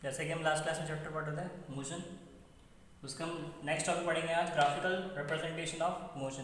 जैसे कि हम लास्ट क्लास में चैप्टर पढ़ रहे थे मोशन, उसका हम नेक्स्ट टॉपिक पढ़ेंगे आज ग्राफिकल रिप्रेजेंटेशन ऑफ मोशन,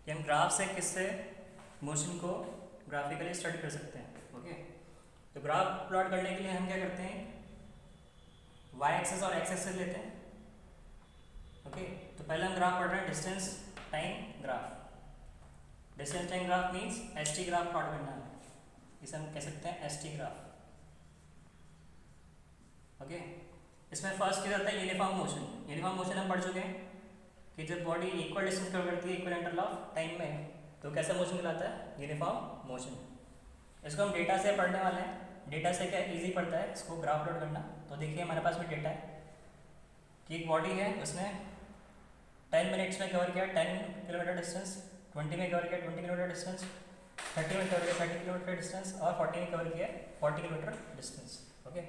कि हम ग्राफ से किससे मोशन को ग्राफिकली स्टडी कर सकते हैं। ओके, तो ग्राफ प्लॉट करने के लिए हम क्या करते हैं, वाई एक्सेस और एक्स एक्सेस लेते हैं। ओके, तो पहले हम ग्राफ पढ़ रहे हैं distance time graph. Distance time graph means S T graph plot करना है, इसे हम कह सकते हैं एस टी ग्राफ। ओके, इसमें फर्स्ट क्या होता है यूनिफॉर्म मोशन। यूनिफॉर्म मोशन हम पढ़ चुके हैं कि जब बॉडी इक्वल डिस्टेंस कवर करती है इक्वल इंटरवल ऑफ टाइम में, तो कैसा मोशन कहलाता है, यूनिफॉर्म मोशन। इसको हम डेटा से पढ़ने वाले हैं। डेटा से क्या इजी पड़ता है इसको ग्राफ प्लॉट करना। तो देखिए हमारे पास में डेटा है कि एक बॉडी है, उसने 10 मिनट्स में कवर किया 10 किलोमीटर डिस्टेंस, 20 में कवर किया 20 किलोमीटर डिस्टेंस, 30 में कवर किया 30 किलोमीटर डिस्टेंस और 40 में कवर किया 40 किलोमीटर डिस्टेंस। ओके,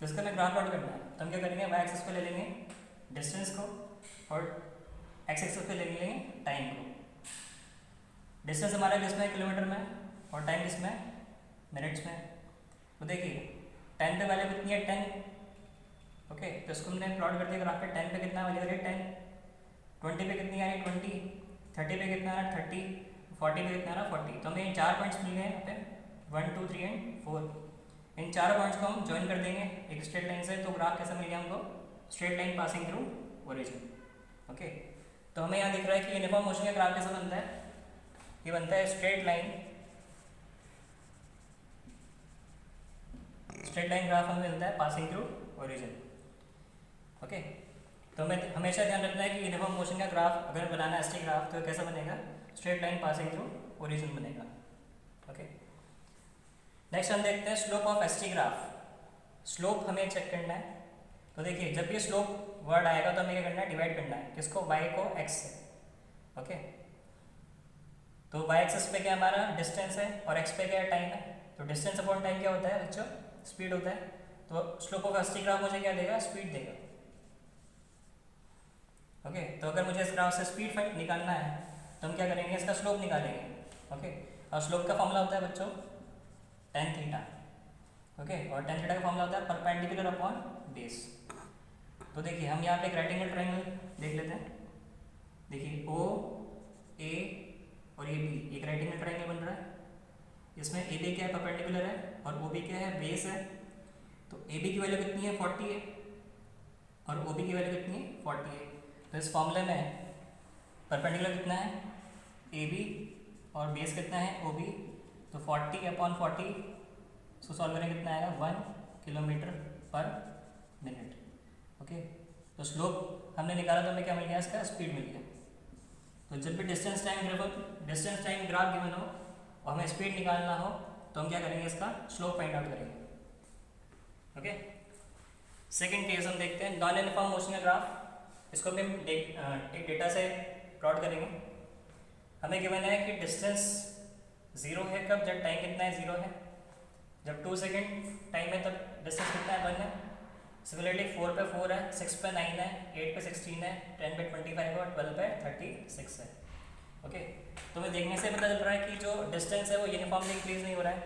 तो इसका हमें ग्राफ प्लॉट करना है। तो हम क्या करेंगे, वाई एक्सिस पे ले लेंगे डिस्टेंस को और एक्स एक्सिस पे ले लेंगे टाइम को। डिस्टेंस हमारा किसमें किलोमीटर में और टाइम किसमें मिनट्स में। तो देखिए 10 पे वैल्यू कितनी है 10। ओके, तो इसको हमने प्लॉट कर दिया ग्राफ पे। 10 पे कितना वैल्यू आ रही है 10, 20 पे कितनी आ रही है 20, 30 पे कितना आ रहा है 30, 40 पे कितना आ रहा है 40। तो हमें ये 4 पॉइंट्स मिल गए यहाँ पे 1 2 3 एंड 4। इन चारों पॉइंट्स को हम ज्वाइन कर देंगे एक स्ट्रेट लाइन से, तो ग्राफ कैसा मिल गया हमको, straight line passing through origin. Okay, तो हमें यहाँ दिख रहा है कि यूनिफॉर्म मोशन का ग्राफ कैसा बनता है, ये बनता है स्ट्रेट लाइन ग्राफ हमें मिलता है पासिंग थ्रू ओरिजिन। ओके, तो हमें हमेशा ध्यान रखना है कि यूनिफॉर्म मोशन का ग्राफ अगर बनाना है एसटी ग्राफ तो कैसा बनेगा, straight line passing through origin बनेगा। ओके, नेक्स्ट हम देखते हैं slope of ST graph. Slope हमें चेक करना है। तो देखिए जब ये स्लोप वर्ड आएगा तो हमें क्या करना है, डिवाइड करना है किसको, y को x से। ओके, तो y एक्सिस पे क्या हमारा डिस्टेंस है और x पे क्या टाइम है। तो डिस्टेंस अपॉन टाइम क्या होता है बच्चों, स्पीड होता है। तो स्लोप ऑफ एसटी ग्राफ मुझे क्या देगा, स्पीड देगा। ओके, तो अगर मुझे इस ग्राफ से स्पीड निकालना है तो हम क्या करेंगे, इसका स्लोप निकालेंगे। ओके, और स्लोप का फॉर्मूला होता है बच्चों tan थीटा। ओके, और tan थीटा का फॉर्मूला होता है परपेंडिकुलर अपॉन बेस। तो देखिए हम यहाँ पे एक रेक्टेंगल ट्रायंगल देख लेते हैं। देखिए ओ ए और ए बी एक रेक्टेंगल ट्रायंगल बन रहा है। इसमें ए बी क्या है, परपेंडिकुलर है, और ओ बी क्या है, बेस है। तो ए बी की वैल्यू कितनी है 40 है और ओ बी की वैल्यू कितनी है 40 है। तो इस फॉर्मूले में परपेंडिकुलर कितना है ए बी और बेस कितना है ओ बी। तो 40 अपॉन 40 इसको सॉल्व करें कितना आएगा 1 किलोमीटर पर मिनट। ओके, तो स्लोप हमने निकाला तो हमें क्या मिल गया, इसका स्पीड मिल गया। तो जब भी डिस्टेंस टाइम ग्राफ गिवन हो और हमें स्पीड निकालना हो तो हम क्या करेंगे, इसका स्लोप फाइंड आउट करेंगे। ओके, सेकेंड केस हम देखते हैं नॉन यूनिफॉर्म मोशन का ग्राफ। इसको भी हम एक डेटा से प्लॉट करेंगे। हमें गिवन है कि डिस्टेंस 0 है कब, जब टाइम कितना है 0 है। जब 2 सेकेंड टाइम है तब डिस्टेंस कितना है 1 है। सिमिलरली 4 पे 4 है, 6 पे 9 है, 8 पे 16 है, 10 पे 25 है और 12 पे 36 है। ओके, तो हमें देखने से पता चल रहा है कि जो डिस्टेंस है वो यूनिफॉर्मली इंक्रीज नहीं हो रहा है।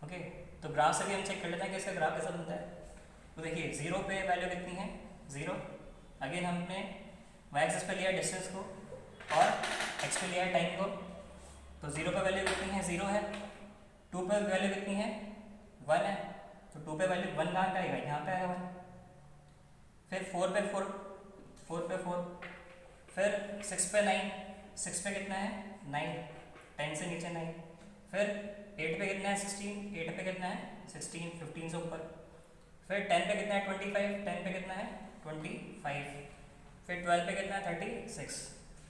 ओके, तो ग्राफ से भी हम चेक कर लेते हैं कि इसका ग्राफ कैसा बनता है। तो देखिए 0 पे वैल्यू कितनी है 0। अगेन हमने वाई एक्सिस पे लिया डिस्टेंस को और एक्स पे लिया टाइम को। तो 0 पे वैल्यू कितनी है 0 है। 2 पे वैल्यू कितनी है 1 है। तो 2 पे वैल्यू 1 कहाँ पे आएगा, यहाँ पे आएगा 1। फिर 4 पे 4, 4 पे 4, फिर 6 पे 9, 6 पे कितना है 9, 10 से नीचे 9। फिर 8 पे कितना है 16, 8 पे कितना है 16, 15 से ऊपर। फिर 10 पे कितना है 25, 10 पे कितना है 25। फिर 12 पे कितना है 36,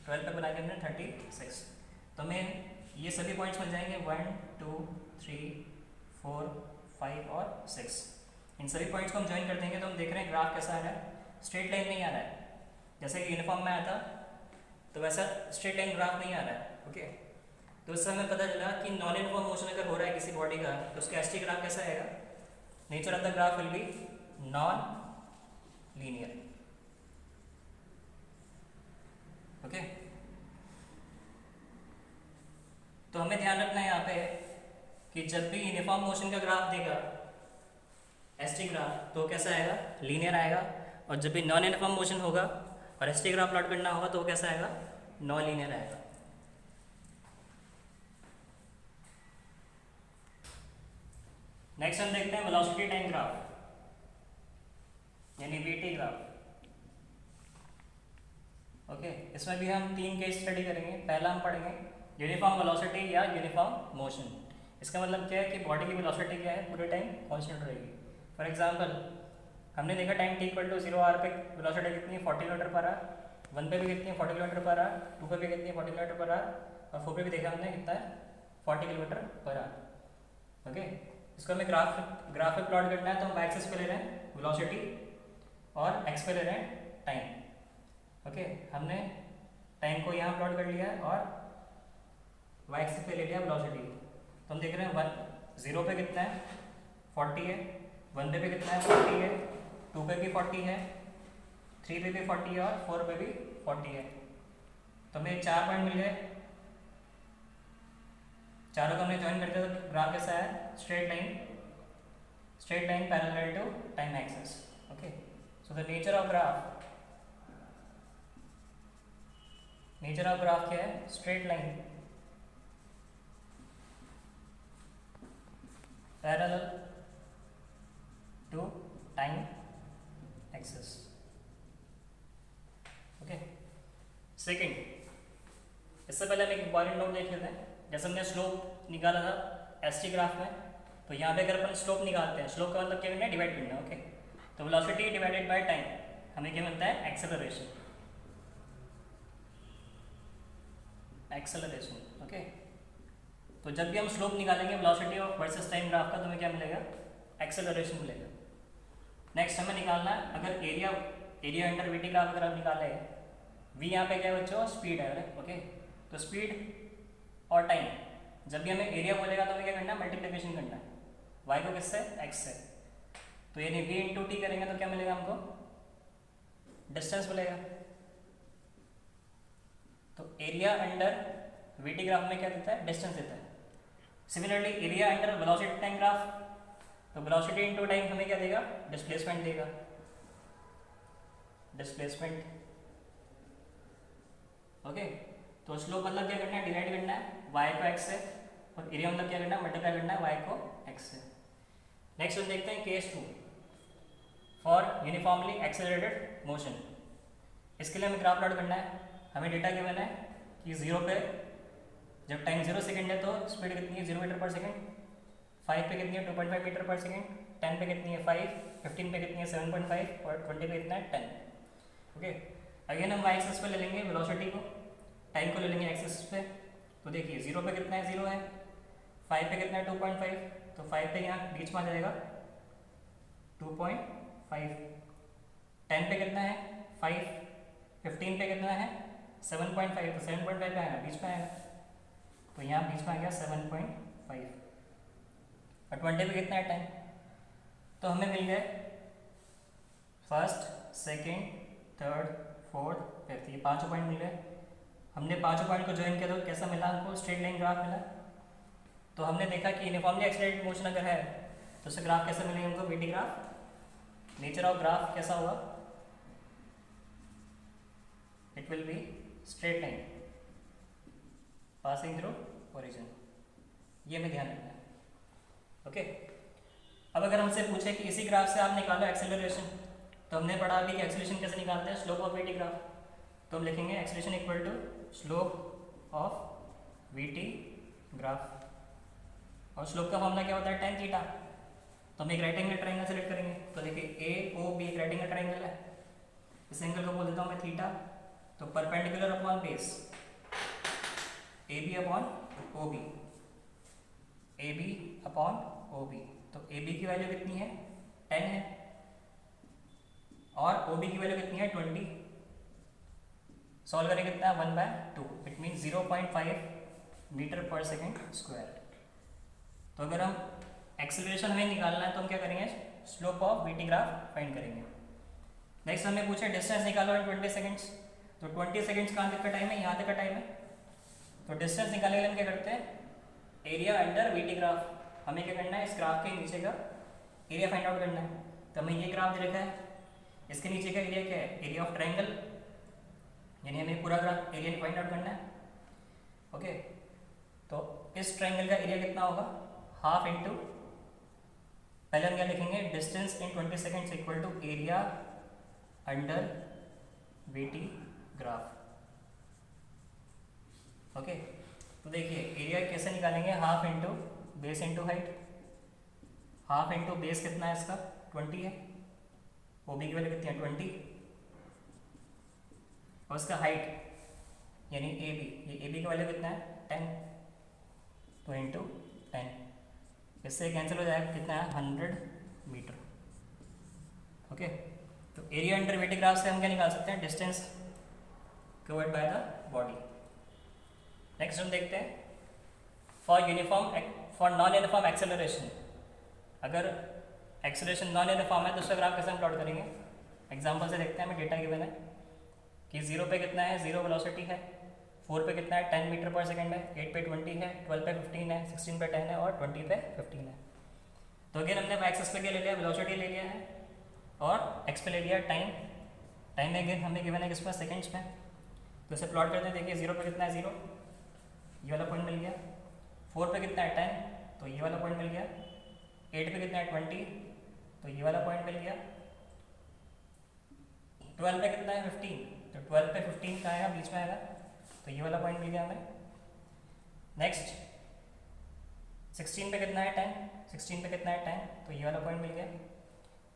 12 पे बना के हमने 36। तो हमें ये सभी पॉइंट्स मिल जाएंगे 1 2 3 4 5 और 6। इन सभी पॉइंट्स को हम ज्वाइन कर देंगे तो हम देख रहे हैं ग्राफ कैसा आ रहा है, स्ट्रेट लाइन नहीं आ रहा है। जैसे कि यूनिफॉर्म में आया था तो वैसा स्ट्रेट लाइन ग्राफ नहीं आ रहा है। ओके, तो इससे हमें पता चला कि नॉन यूनिफॉर्म मोशन अगर हो रहा है किसी बॉडी का तो उसका एसटी ग्राफ कैसा आएगा, nature of the graph will be non linear. Okay, तो हमें ध्यान रखना है यहाँ पे कि जब भी यूनिफॉर्म मोशन का ग्राफ देगा एस टी ग्राफ तो कैसा आएगा, लीनियर आएगा। और जब भी नॉन यूनिफॉर्म मोशन होगा और एस टी ग्राफ प्लॉट करना होगा तो वो कैसा आएगा, नॉन लीनियर आएगा। नेक्स्ट हम देखते हैं वेलोसिटी टाइम ग्राफ यानी वीटी ग्राफ। ओके, इसमें भी हम 3 केस स्टडी करेंगे। पहला हम पढ़ेंगे यूनिफॉर्म वेलोसिटी या यूनिफॉर्म मोशन। इसका मतलब क्या है कि बॉडी की वेलोसिटी क्या है, पूरे टाइम कांस्टेंट रहेगी। फॉर एग्जांपल हमने देखा टाइम t इक्वल टू 0 आर पे वेलोसिटी कितनी है 40 किलोमीटर पर आवर, 1 पे भी कितनी है 40 किलोमीटर पर आवर, 2 पे भी कितनी है 40 किलोमीटर पर आवर, और 4 पे भी देखा हमने कितना है 40 किलोमीटर पर आवर। ओके, इसको हमें ग्राफ पे प्लॉट करना है तो हम y एक्सिस पे ले रहे हैं वेलोसिटी और x पे ले रहे हैं टाइम। ओके, हमने टाइम को यहाँ प्लॉट कर लिया है और y एक्सिस पे ले लिया वेलोसिटी। तो हम देख रहे हैं 0 पे कितना है 40 है, 1 पे भी कितना है 40 है, 2 पे भी 40 है, 3 पे भी 40 है और 4 पे भी 40 है। तो हमें 4 पॉइंट मिल गए, चारों को हमने ज्वाइन करते हैं तो ग्राफ कैसा है, straight line parallel to time axis. Okay, so the nature of graph क्या है, straight line parallel to time axis. Okay, second, इससे पहले हम एक इंपॉर्टेंट नोट देख लेते हैं। जैसे हमने स्लोप निकाला था एस टी ग्राफ में, तो यहाँ पे अगर अपन स्लोप निकालते हैं, स्लोप का मतलब क्या करना है, डिवाइड करना है। ओके, तो वेलोसिटी डिवाइडेड बाय टाइम हमें क्या मिलता है, एक्सेलरेशन। ओके, तो जब भी हम स्लोप निकालेंगे वेलोसिटी और वर्सेस टाइम ग्राफ का तो हमें क्या मिलेगा, एक्सेलरेशन मिलेगा। नेक्स्ट हमें निकालना है अगर एरिया अंडर वीटी ग्राफ अगर हम निकाले, वी यहाँ पे क्या है बच्चों, स्पीड है। ओके, तो स्पीड और टाइम, जब भी हमें एरिया बोलेगा तो हमें क्या करना है, मल्टीप्लिकेशन करना है y को किससे, x से। तो यानी v इंटू टी करेंगे तो क्या मिलेगा हमको, डिस्टेंस मिलेगा। तो एरिया अंडर वीटी ग्राफ में क्या देता है, डिस्टेंस देता है। Similarly area under velocity time graph, तो वेलोसिटी इंटू टाइम हमें क्या देगा, डिस्प्लेसमेंट देगा, डिस्प्लेसमेंट। ओके, तो स्लोप मतलब क्या करना है, डिवाइड करना है y को x से, और एरिया मतलब क्या करना है, मल्टीप्लाई करना है y को x से। नेक्स्ट हम देखते हैं case 2 for uniformly accelerated motion. इसके लिए हमें ग्राफ प्लॉट करना है। हमें डेटा गिवन है कि 0 पे जब टाइम 0 सेकंड है तो स्पीड कितनी है 0 मीटर पर सेकंड, 5 पे कितनी है 2.5 मीटर पर सेकंड, 10 पे कितनी है 5, 15 पे कितनी है 7.5 और 20 पे कितना है 10। ओके, अगेन हम y एक्सिस पे ले लेंगे वेलोसिटी को, टाइम को ले लेंगे एक्सिस पे। तो देखिए 0 पे कितना है 0 है, 5 पे कितना है 2.5, तो 5 पे यहाँ बीच में आ जाएगा 2.5, 10 पे कितना है 5, 15 पे कितना है 7.5, तो 7.5 पे आएगा बीच में आएगा, तो यहाँ बीच में आ गया 7.5, और 20 पे कितना है 10। तो हमें मिल गए first, second, third, fourth, fifth, ये 5 पॉइंट मिल गए। हमने 5 पॉइंट को ज्वाइन किया तो कैसा मिला हमको, स्ट्रेट लाइन ग्राफ मिला। तो हमने देखा कि यूनिफॉर्मली एक्सेलरेटेड मोशन अगर है तो उससे ग्राफ कैसे मिलेगा हमको, VT graph. Nature of graph कैसा होगा, it will be straight line passing through origin, ये हमें ध्यान रखना है। ओके, अब अगर हमसे पूछे कि इसी ग्राफ से आप निकालो एक्सेलरेशन, तो हमने पढ़ा अभी कि एक्सेलरेशन कैसे निकालते हैं, स्लोप ऑफ वीटी ग्राफ। तो हम लिखेंगे acceleration equal to slope of VT graph, और स्लोप का फॉर्मूला क्या होता है, tan थीटा। तो हम एक राइट एंगल ट्रायंगल सेलेक्ट करेंगे, तो देखिए AOB एक राइट एंगल ट्रायंगल है, इस एंगल को बोल देता हूँ मैं थीटा। तो perpendicular upon base AB upon OB, AB upon OB, तो AB की वैल्यू कितनी है 10 है और OB की वैल्यू कितनी है 20। सॉल्व करेंगे कितना है 1/2, इट मीन 0.5 मीटर पर सेकेंड स्क्वायर। तो अगर हम एक्सेलरेशन हमें निकालना है तो हम क्या करेंगे, slope of VT graph find करेंगे। नेक्स्ट हमें पूछे डिस्टेंस निकालो इन 20 सेकंड्स, तो 20 सेकंड्स कहाँ तक का टाइम है, यहाँ तक का टाइम है। तो डिस्टेंस निकालने के लिए हम क्या करते हैं, एरिया अंडर वीटी ग्राफ। हमें क्या करना है, इस ग्राफ के नीचे का एरिया फाइंड आउट करना है। तो हमें ये ग्राफ दे रखा है, इसके नीचे का एरिया क्या है, एरिया ऑफ ट्रायंगल, यानी हमें पूरा ग्राफ एरिया फाइंड आउट करना है। ओके, तो इस ट्रायंगल का एरिया कितना होगा, हाफ इंटू, पहले हम क्या लिखेंगे, distance in 20 seconds equal to area under VT graph. Okay, तो देखिए एरिया कैसे निकालेंगे, half into base into height, half into base कितना है इसका 20 है, ओबी की वैल्यू कितनी है 20, और इसका हाइट यानी ए बी, ये ए बी का वैल्यू कितना है 10, तो इंटू 10, इससे कैंसिल हो जाएगा, कितना है 100 मीटर। ओके, तो एरिया अंडर वीटी ग्राफ से हम क्या निकाल सकते हैं, distance covered by the body. Next हम देखते हैं फॉर नॉन यूनिफॉर्म एक्सेलरेशन, अगर एक्सेलरेशन नॉन यूनिफॉर्म है तो उसका ग्राफ कैसे हम प्लॉट करेंगे, एग्जांपल से देखते हैं। हमें डेटा गिवन है कि 0 पे कितना है, 0 वेलोसिटी है, 4 पे कितना है 10 मीटर पर सेकंड है, 8 पे 20 है, 12 पे 15 है, 16 पे 10 है और 20 पे 15 है। तो अगेन हमने एक्सेस पे क्या ले लिया, वेलोसिटी ले लिया है, और एक्स पे ले लिया टाइम, टाइम में अगेन हमें गिवन है किस में, सेकेंड्स में। तो इसे प्लॉट करते हैं, देखिए 0 पे कितना है 0, ये वाला पॉइंट मिल गया, 4 पे कितना है 10, तो ये वाला पॉइंट मिल गया, 8 पे कितना है 20, तो ये वाला पॉइंट मिल गया, 12 पे कितना है 15, तो 12 पे 15 का आएगा, बीच में आएगा, तो ये वाला पॉइंट मिल गया हमें। नेक्स्ट 16 पे कितना है 10, 16 पे कितना है 10, तो ये वाला पॉइंट मिल गया,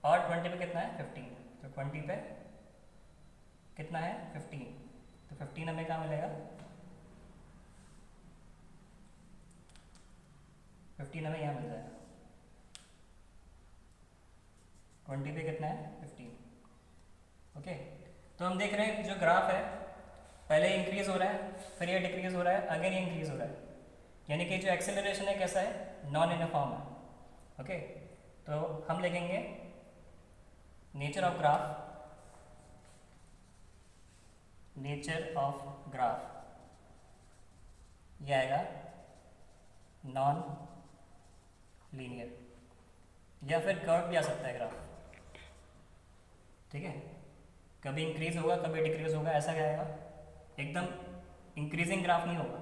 और 20 पे कितना है 15, तो 20 पे कितना है 15, तो 15 हमें कहाँ मिलेगा, 15 हमें यहाँ मिल जाएगा, 20 पे कितना है 15। ओके, तो हम देख रहे हैं जो ग्राफ है पहले इंक्रीज हो रहा है, फिर ये डिक्रीज हो रहा है, अगेन ये इंक्रीज हो रहा है, यानी कि जो एक्सेलरेशन है कैसा है, नॉन यूनिफॉर्म है। ओके, तो हम लिखेंगे nature of graph, nature of graph ये आएगा नॉन लीनियर, या फिर कर्व भी आ सकता है ग्राफ, ठीक है, कभी इंक्रीज होगा कभी डिक्रीज होगा, ऐसा क्या आएगा, एकदम इंक्रीजिंग ग्राफ नहीं होगा।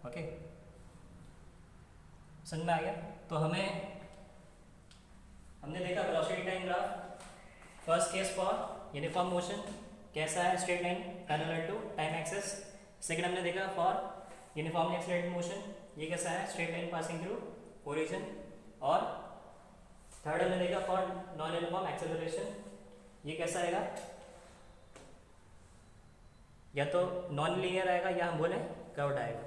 ओके, समझ में आ गया। तो हमने देखा velocity time graph, first case for uniform motion कैसा है, straight line parallel to time axis. Second हमने देखा फॉर यूनिफॉर्मली एक्सेलरेटेड मोशन, ये कैसा है, straight line passing through origin. और थर्ड हमने देखा फॉर नॉन यूनिफॉर्म एक्सेलरेशन, ये कैसा आएगा, या तो नॉन लीनियर आएगा या हम बोले कर्व्ड आएगा।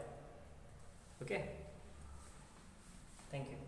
Okay, thank you.